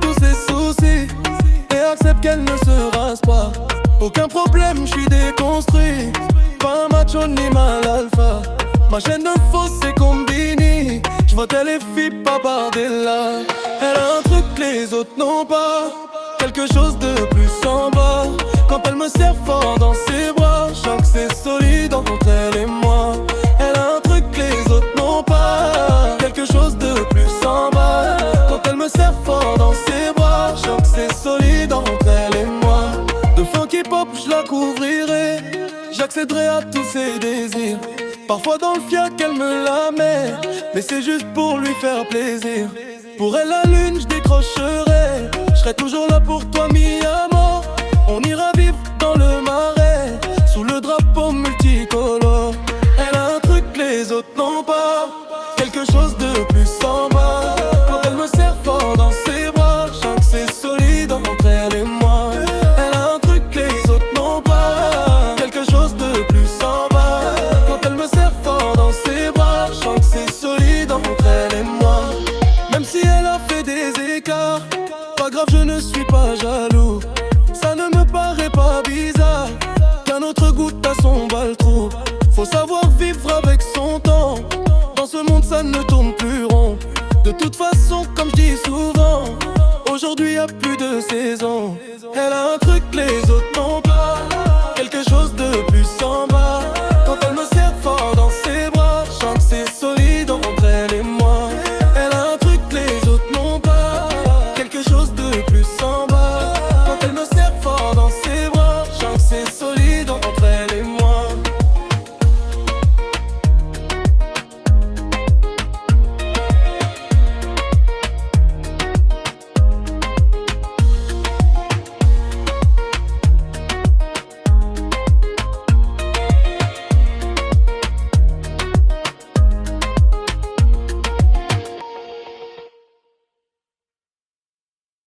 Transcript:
tous ses soucis et accepte qu'elle ne se rase pas. Aucun problème, je suis déconstruit. Pas un macho ni mal alpha. Ma chaîne de fausse c'est Combini. J'vois les filles pas Bardella. Elle a un truc que les autres n'ont pas, quelque chose de plus en bas. Quand elle me serre fort dans ses bras, je sens que c'est solide entre elle et moi. Elle a un truc que les autres n'ont pas, quelque chose de plus en bas. Quand elle me serre fort dans ses bras, je sens que c'est solide entre elle et moi. De funky pop, je la couvrirai, j'accéderai à tous ses désirs. Parfois dans le fiac elle me la met, mais c'est juste pour lui faire plaisir. Pour elle la lune je décrocherai, je serai toujours là pour toi mi amour. On ira vivre dans le marais, sous le drapeau multicolore. Elle a un truc que les autres n'ont pas, quelque chose de plus en bas. Quand elle me serre fort dans ses bras, je sens que c'est solide entre elle et moi. Elle a un truc que les autres n'ont pas, quelque chose de plus en bas. Quand elle me serre fort dans ses bras, je sens que c'est solide entre elle et moi. Même si elle a fait des écarts, pas grave, je ne suis pas jaloux. Ça ne me paraît pas bizarre qu'un autre goûte à son bal-trou. Faut savoir vivre avec son temps, dans ce monde ça ne tourne plus rond. De toute façon, comme je dis souvent, aujourd'hui y a plus de saison. Elle